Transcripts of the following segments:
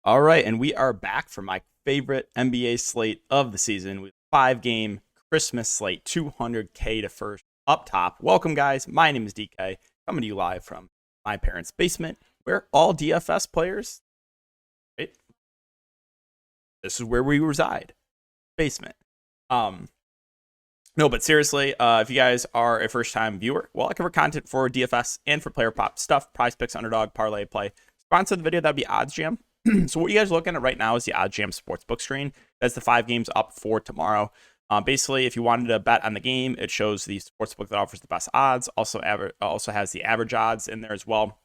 All right, and we are back for my favorite NBA slate of the season with 5 game Christmas slate, 200K to first up top. Welcome, guys. My name is DK, coming to you live from my parents' basement, where all DFS players, right? This is where we reside, basement. Um, no, but seriously, if you guys are a first-time viewer, well, I cover content for DFS and for player prop stuff, prize picks, underdog, parlay, play. Sponsor the video, that'd be Odds Jam. So what you guys are looking at right now is the Odds Jam Sportsbook screen. That's the 5 games up for tomorrow. Basically, if you wanted to bet on the game, it shows the sportsbook that offers the best odds. Also has the average odds in there as well.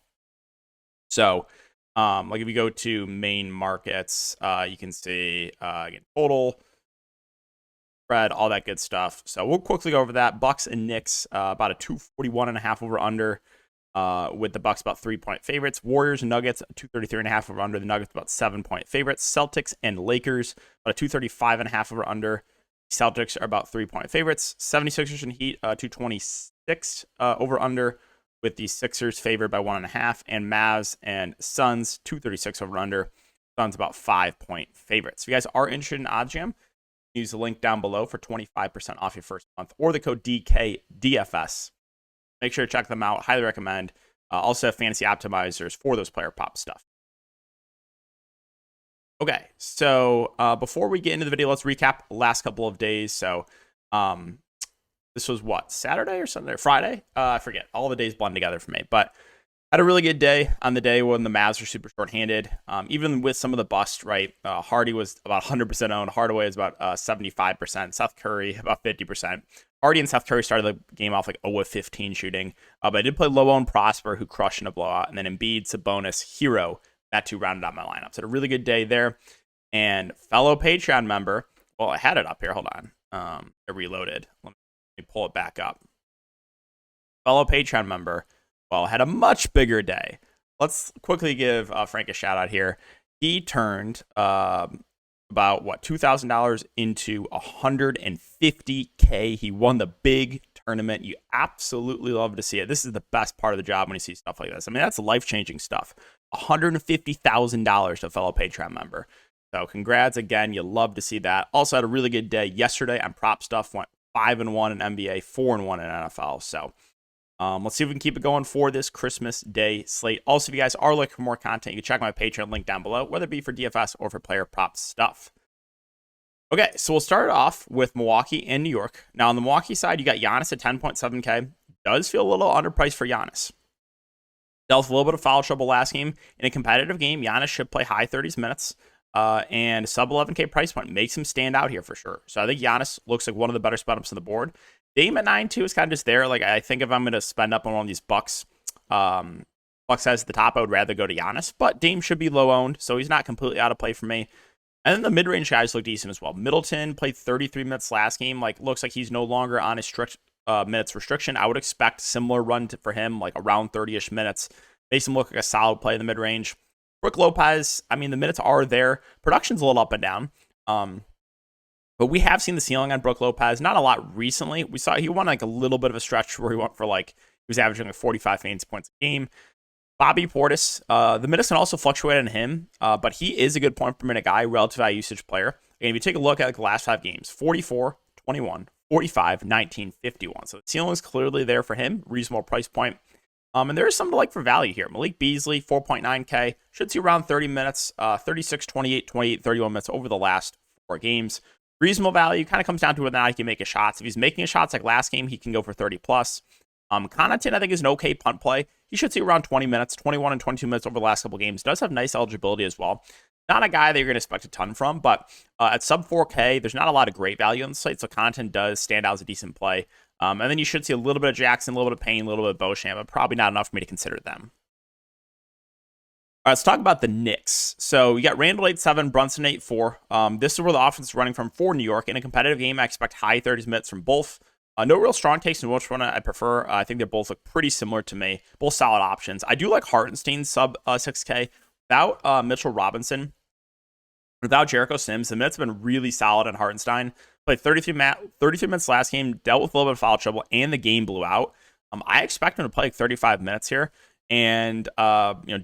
So, like if you go to main markets, you can see again total, spread, all that good stuff. So we'll quickly go over that. Bucks and Knicks, about a 241.5 over under. With the Bucks about 3-point favorites. Warriors and Nuggets, 233.5 over under. The Nuggets about 7-point favorites. Celtics and Lakers, about a 235.5 over under. Celtics are about 3-point favorites. 76ers and Heat, 226 over under, with the Sixers favored by 1.5. And Mavs and Suns, 236 over under. Suns about 5-point favorites. If you guys are interested in OddsJam, use the link down below for 25% off your first month, or the code DKDFS. Make sure to check them out. Highly recommend. Also have fantasy optimizers for those player pop stuff. Okay, so before we get into the video, let's recap the last couple of days. So this was what, Saturday or Sunday or Friday? I forget. All the days blend together for me. But had a really good day on the day when the Mavs were super short-handed. Even with some of the bust, right? Hardy was about 100% owned. Hardaway is about 75%. Seth Curry about 50%. Hardy and Seth Curry started the game off like 0 of 15 shooting. But I did play low-owned Prosper, who crushed in a blowout. And then Embiid, Sabonis, Hero. That two rounded out my lineup. So had a really good day there. And fellow Patreon member, well, I had it up here. Hold on. It reloaded. Let me pull it back up. Fellow Patreon member, well, had a much bigger day. Let's quickly give Frank a shout out here. He turned about $2,000 into $150K. He won the big tournament. You absolutely love to see it. This is the best part of the job when you see stuff like this. I mean, that's life-changing stuff. $150,000 to a fellow Patreon member. So congrats again. You love to see that. Also had a really good day yesterday on prop stuff. Went 5-1 in NBA, 4-1 in NFL. So let's see if we can keep it going for this Christmas Day slate. Also, if you guys are looking for more content, you can check my Patreon link down below, whether it be for DFS or for player prop stuff. Okay, so we'll start off with Milwaukee and New York. Now, on the Milwaukee side, you got Giannis at 10.7K. Does feel a little underpriced for Giannis. Dealt with a little bit of foul trouble last game. In a competitive game, Giannis should play high 30s minutes. And sub 11K price point makes him stand out here for sure. So I think Giannis looks like one of the better spot ups on the board. Dame at 9.2 is kind of just there. Like, I think if I'm going to spend up on one of these Bucks has at the top, I would rather go to Giannis. But Dame should be low owned, so he's not completely out of play for me. And then the mid-range guys look decent as well. Middleton played 33 minutes last game. Like, looks like he's no longer on his strict minutes restriction. I would expect similar run for him, like around 30-ish minutes. Makes him look like a solid play in the mid-range. Brook Lopez, I mean, the minutes are there. Production's a little up and down. But we have seen the ceiling on Brook Lopez. Not a lot recently. We saw he won like a little bit of a stretch where he went for like, he was averaging like 45 fantasy points a game. Bobby Portis, the minutes can also fluctuate on him, but he is a good point per minute guy, relative high usage player. And if you take a look at like the last 5 games, 44, 21, 45, 19, 51. So the ceiling is clearly there for him. Reasonable price point. And there is something to like for value here. Malik Beasley, 4.9K. Should see around 30 minutes, 36, 28, 28, 31 minutes over the last 4 games. Reasonable value kind of comes down to whether or not he can make his shots. If he's making his shots like last game, he can go for 30 plus. Connaughton, I think, is an okay punt play. He should see around 20 minutes, 21 and 22 minutes over the last couple games. Does have nice eligibility as well. Not a guy that you're going to expect a ton from, but at sub 4K, there's not a lot of great value on the slate, so Connaughton does stand out as a decent play. And then you should see a little bit of Jackson, a little bit of Payne, a little bit of Beauchamp, but probably not enough for me to consider them. All right, let's talk about the Knicks. So you got Randall 8-7, Brunson 8-4. This is where the offense is running from for New York. In a competitive game, I expect high 30s minutes from both. No real strong takes in which one I prefer. I think they both look pretty similar to me. Both solid options. I do like Hartenstein sub 6K. Without Mitchell Robinson, without Jericho Sims, the minutes have been really solid on Hartenstein. Played 33 minutes last game, dealt with a little bit of foul trouble, and the game blew out. I expect him to play like 35 minutes here. And,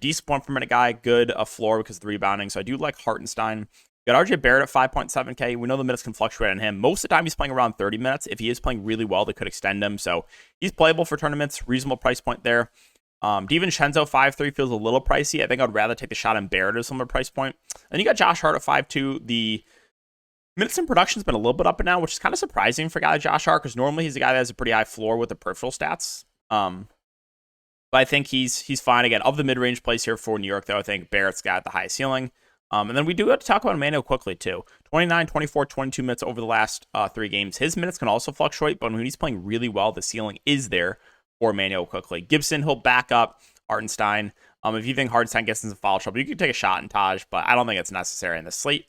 decent point per minute guy, good floor because of the rebounding. So I do like Hartenstein. Got RJ Barrett at 5.7K. We know the minutes can fluctuate on him. Most of the time, he's playing around 30 minutes. If he is playing really well, they could extend him. So he's playable for tournaments. Reasonable price point there. DiVincenzo 5.3 feels a little pricey. I think I'd rather take the shot on Barrett at a similar price point. And you got Josh Hart at 5.2. The minutes in production has been a little bit up and down, which is kind of surprising for a guy like Josh Hart because normally he's a guy that has a pretty high floor with the peripheral stats. But I think he's fine. Again, of the mid-range plays here for New York, though, I think Barrett's got the highest ceiling. And then we do have to talk about Emmanuel quickly, too. 29, 24, 22 minutes over the last 3 games. His minutes can also fluctuate, but when he's playing really well, the ceiling is there for Emmanuel quickly. Gibson, he'll back up Hartenstein. If you think Hartenstein gets into foul trouble, you can take a shot in Taj, but I don't think it's necessary in the slate.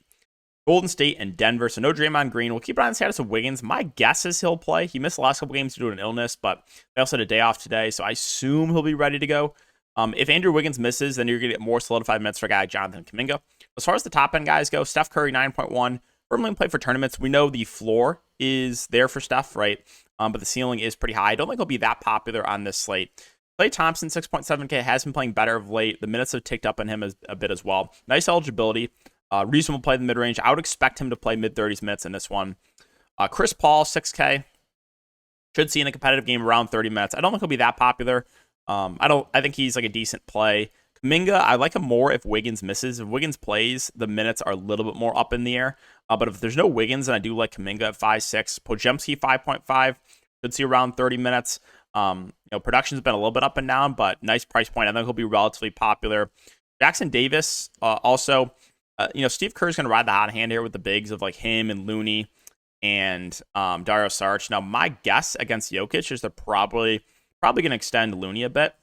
Golden State and Denver, so no Draymond Green. We'll keep an eye on the status of Wiggins. My guess is he'll play. He missed the last couple games due to an illness, but they also had a day off today, so I assume he'll be ready to go. If Andrew Wiggins misses, then you're going to get more solidified minutes for a guy like Jonathan Kuminga. As far as the top-end guys go, Steph Curry, 9.1. Firmly play for tournaments. We know the floor is there for Steph, right? But the ceiling is pretty high. I don't think he'll be that popular on this slate. Klay Thompson, 6.7K, has been playing better of late. The minutes have ticked up on him a bit as well. Nice eligibility. Reasonable play in the mid-range. I would expect him to play mid-30s minutes in this one. Chris Paul, 6K. Should see in a competitive game around 30 minutes. I don't think he'll be that popular. I think he's like a decent play. Kuminga, I like him more if Wiggins misses. If Wiggins plays, the minutes are a little bit more up in the air. But if there's no Wiggins, then I do like Kuminga at 5.6. Podziemski, 5.5. Should see around 30 minutes. Production's been a little bit up and down, but nice price point. I think he'll be relatively popular. Jackson Davis, also... Steve Kerr's going to ride the hot hand here with the bigs of like him and Looney and Dario Saric. Now, my guess against Jokic is they're probably going to extend Looney a bit.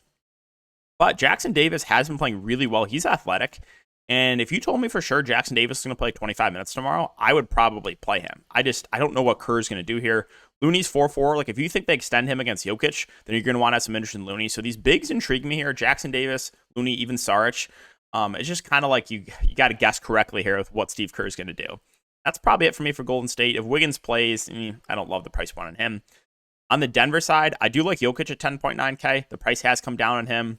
But Jackson Davis has been playing really well. He's athletic. And if you told me for sure Jackson Davis is going to play 25 minutes tomorrow, I would probably play him. I don't know what Kerr's going to do here. Looney's 4-4. Like, if you think they extend him against Jokic, then you're going to want to have some interest in Looney. So these bigs intrigue me here. Jackson Davis, Looney, even Saric. It's just kind of like you got to guess correctly here with what Steve Kerr is going to do. That's probably it for me for Golden State. If Wiggins plays, I don't love the price point on him. On the Denver side, I do like Jokic at 10.9K. The price has come down on him.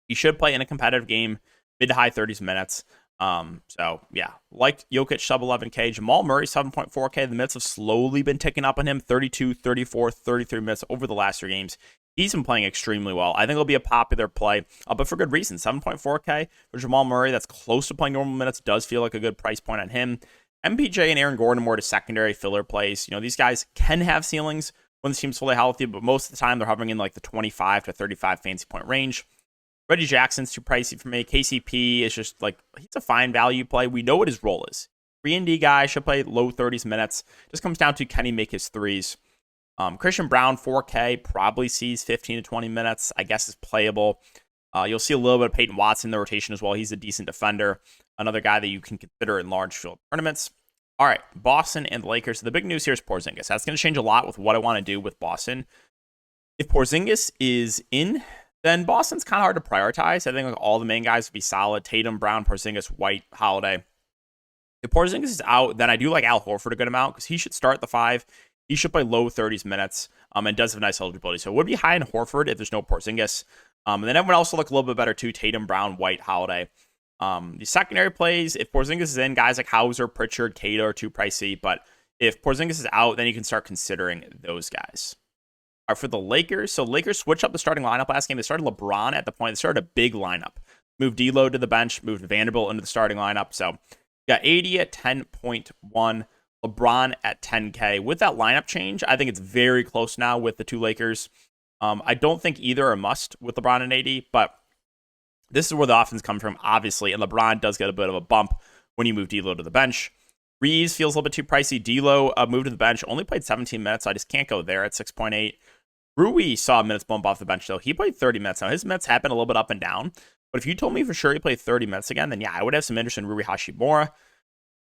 He should play in a competitive game, mid to high 30s minutes. Like Jokic sub 11K. Jamal Murray 7.4K. The minutes have slowly been ticking up on him, 32, 34, 33 minutes over the last 3 games. He's been playing extremely well. I think it'll be a popular play, but for good reason. 7.4K for Jamal Murray. That's close to playing normal minutes. Does feel like a good price point on him. MPJ and Aaron Gordon more to secondary filler plays. These guys can have ceilings when the team's fully healthy, but most of the time they're hovering in like the 25 to 35 fantasy point range. Reggie Jackson's too pricey for me. KCP is just like, he's a fine value play. We know what his role is. 3-and-D guy, should play low 30s minutes. Just comes down to, can he make his threes? Christian Brown, 4K, probably sees 15 to 20 minutes. I guess is playable. You'll see a little bit of Peyton Watson in the rotation as well. He's a decent defender. Another guy that you can consider in large field tournaments. All right, Boston and the Lakers. So the big news here is Porzingis. That's going to change a lot with what I want to do with Boston. If Porzingis is in, then Boston's kind of hard to prioritize. I think like all the main guys would be solid. Tatum, Brown, Porzingis, White, Holiday. If Porzingis is out, then I do like Al Horford a good amount because he should start the 5. He should play low 30s minutes and does have nice eligibility. So it would be high in Horford if there's no Porzingis. And then everyone else will look a little bit better too. Tatum, Brown, White, Holiday. The secondary plays, if Porzingis is in, guys like Hauser, Pritchard, Cato are too pricey. But if Porzingis is out, then you can start considering those guys. All right, for the Lakers, so Lakers switched up the starting lineup last game. They started LeBron at the point. They started a big lineup. Moved D'Lo to the bench, moved Vanderbilt into the starting lineup. So you got 80 at 10.1. LeBron at 10K. With that lineup change, I think it's very close now with the two Lakers. I don't think either are must with LeBron and 80, but this is where the offense comes from, obviously, and LeBron does get a bit of a bump when you move D'Lo to the bench. Reeves feels a little bit too pricey. D'Lo moved to the bench, only played 17 minutes, so I just can't go there at 6.8. Rui saw minutes bump off the bench, though. He played 30 minutes. Now, his minutes have been a little bit up and down, but if you told me for sure he played 30 minutes again, then yeah, I would have some interest in Rui Hachimura.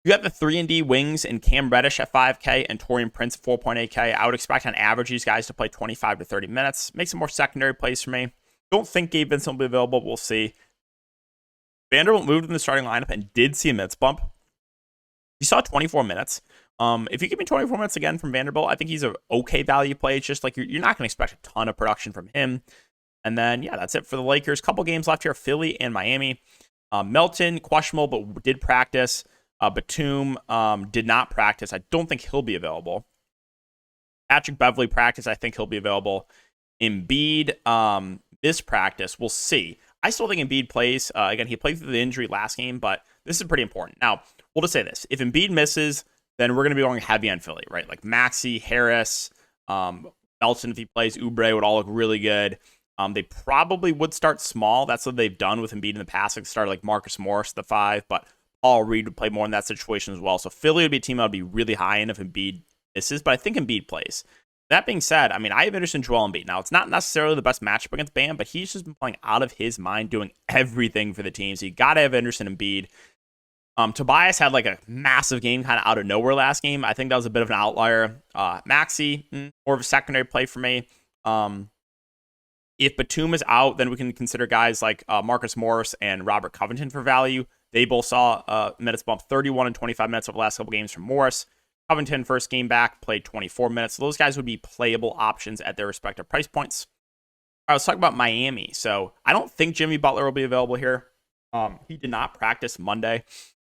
You got the 3-and-D wings and Cam Reddish at 5K and Taurean Prince at 4.8K. I would expect on average these guys to play 25 to 30 minutes. Make some more secondary plays for me. Don't think Gabe Vincent will be available. We'll see. Vanderbilt moved in the starting lineup and did see a minutes bump. You saw 24 minutes. If you give me 24 minutes again from Vanderbilt, I think he's an okay value play. It's just like you're not going to expect a ton of production from him. And then, yeah, that's it for the Lakers. Couple games left here, Philly and Miami. Melton, questionable, but did practice. Batum did not practice. I don't think he'll be available. Patrick Beverley practice. I think he'll be available. Embiid, this practice. We'll see. I still think Embiid plays. Again, he played through the injury last game, but this is pretty important. Now, we'll just say this. If Embiid misses, then we're going to be going heavy on Philly, right? Like Maxey, Harris, Melton, if he plays, Oubre would all look really good. They probably would start small. That's what they've done with Embiid in the past. Like started like Marcus Morris, the 5, but Paul Reed would play more in that situation as well. So Philly would be a team I would be really high in if Embiid misses, but I think Embiid plays. That being said, I mean, I have interest in Joel Embiid. Now, it's not necessarily the best matchup against Bam, but he's just been playing out of his mind, doing everything for the team. So you got to have interest in Embiid. Tobias had like a massive game kind of out of nowhere last game. I think that was a bit of an outlier. Maxey, more of a secondary play for me. If Batum is out, then we can consider guys like Marcus Morris and Robert Covington for value. They both saw minutes bump 31 and 25 minutes over the last couple games from Morris. Covington, first game back, played 24 minutes. So those guys would be playable options at their respective price points. I was talking about Miami. So I don't think Jimmy Butler will be available here. He did not practice Monday,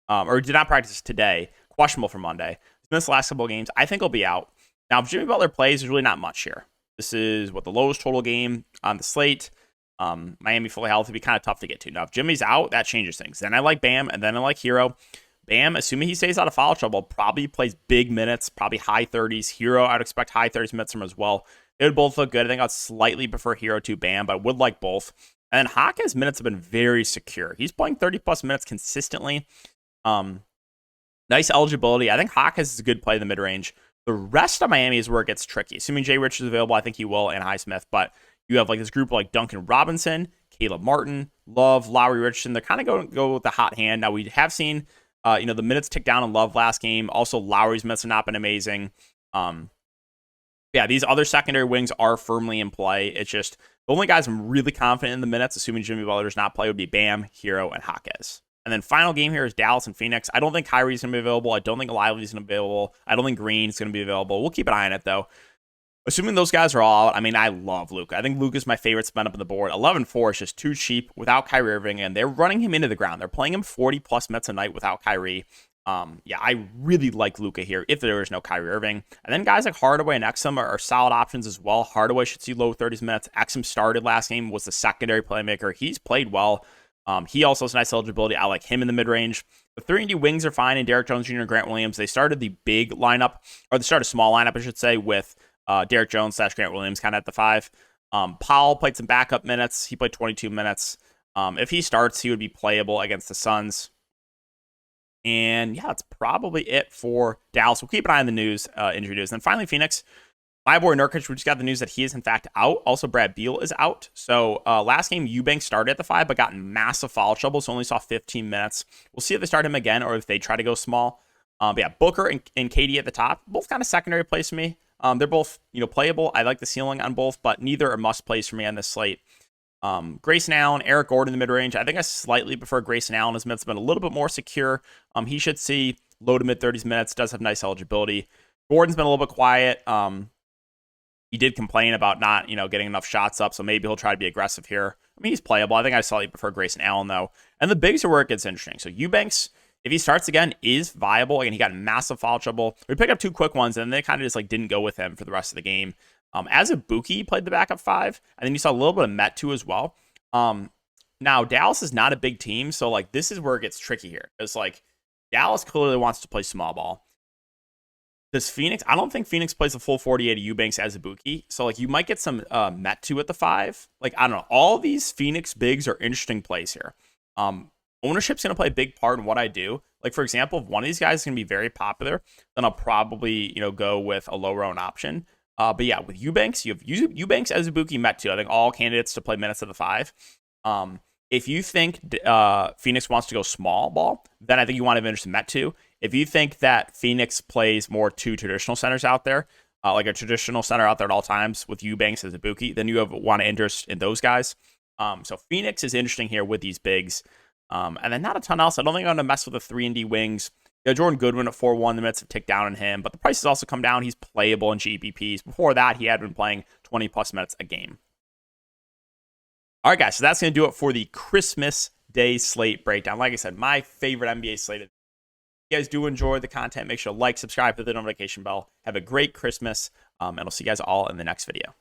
or did not practice today. Questionable for Monday. He's missed the last couple of games. I think he'll be out. Now, if Jimmy Butler plays, there's really not much here. This is the lowest total game on the slate. Miami fully healthy would be kind of tough to get to. Now, if Jimmy's out, that changes things. Then I like Bam, and then I like Hero. Bam, assuming he stays out of foul trouble, probably plays big minutes, probably high 30s. Hero, I'd expect high 30s minutes from him as well. They would both look good. I think I'd slightly prefer Hero to Bam, but I would like both. And then Hawkins' minutes have been very secure. He's playing 30-plus minutes consistently. Nice eligibility. I think Hawkins is a good play in the mid-range. The rest of Miami is where it gets tricky. Assuming Jay Rich is available, I think he will, and Highsmith. But you have like this group like Duncan Robinson, Caleb Martin, Love, Lowry Richardson. They're kind of go with the hot hand. Now, we have seen the minutes tick down in Love last game. Also, Lowry's minutes have not been amazing. These other secondary wings are firmly in play. It's just the only guys I'm really confident in the minutes, assuming Jimmy Butler does not play, would be Bam, Hero, and Hawkins. And then final game here is Dallas and Phoenix. I don't think Kyrie's going to be available. I don't think Lively's going to be available. I don't think Green's going to be available. We'll keep an eye on it, though. Assuming those guys are all out, I mean, I love Luka. I think Luka's my favorite spend up on the board. 11-4 is just too cheap without Kyrie Irving, and they're running him into the ground. They're playing him 40-plus minutes a night without Kyrie. I really like Luka here if there is no Kyrie Irving. And then guys like Hardaway and Exum are solid options as well. Hardaway should see low 30s minutes. Exum started last game, was the secondary playmaker. He's played well. He also has nice eligibility. I like him in the mid-range. The 3-and-D wings are fine, and Derrick Jones Jr. and Grant Williams. They started the big lineup, or they started a small lineup, I should say, with Derrick Jones / Grant Williams kind of at the 5. Powell played some backup minutes. He played 22 minutes. If he starts, he would be playable against the Suns. And yeah, that's probably it for Dallas. We'll keep an eye on the news, injury news. And then finally, Phoenix. My boy Nurkic, we just got the news that he is in fact out. Also, Brad Beal is out. So last game, Eubanks started at the 5, but got in massive foul trouble, so only saw 15 minutes. We'll see if they start him again or if they try to go small. Booker and KD at the top, both kind of secondary plays for me. They're both playable. I like the ceiling on both, but neither are must plays for me on this slate. Grayson Allen, Eric Gordon in the mid-range. I think I slightly prefer Grayson Allen. His minutes have been a little bit more secure. He should see low to mid-30s minutes. Does have nice eligibility. Gordon's been a little bit quiet. He did complain about not, getting enough shots up, so maybe he'll try to be aggressive here. I mean, he's playable. I think I slightly prefer Grayson Allen, though. And the bigs are where it gets interesting. So Eubanks, if he starts again, is viable. Again, he got massive foul trouble. We picked up 2 quick ones, and they kind of just didn't go with him for the rest of the game. As a Buki, played the backup 5, and then you saw a little bit of Met too as well. Now, Dallas is not a big team, so this is where it gets tricky here. It's Dallas clearly wants to play small ball. Does Phoenix? I don't think Phoenix plays a full 48 of Eubanks as a Buki. So you might get some Metu at the 5. I don't know. All these Phoenix bigs are interesting plays here. Ownership's going to play a big part in what I do. For example, if one of these guys is going to be very popular, then I'll probably go with a lower owned option. But yeah, with Eubanks, you have Eubanks as a Buki, Metu. I think all candidates to play minutes at the 5. If you think Phoenix wants to go small ball, then I think you want to have interest in Metu. If you think that Phoenix plays more 2 traditional centers out there, like a traditional center out there at all times with Eubanks as a Buki, then you want to interest in those guys. So Phoenix is interesting here with these bigs. And then not a ton else. I don't think I'm going to mess with the 3-and-D wings. Jordan Goodwin at 4-1, the minutes have ticked down on him, but the price has also come down. He's playable in GPPs. Before that, he had been playing 20-plus minutes a game. All right, guys, so that's going to do it for the Christmas Day slate breakdown. Like I said, my favorite NBA slate. If you guys do enjoy the content, make sure to like, subscribe, hit the notification bell. Have a great Christmas, and I'll see you guys all in the next video.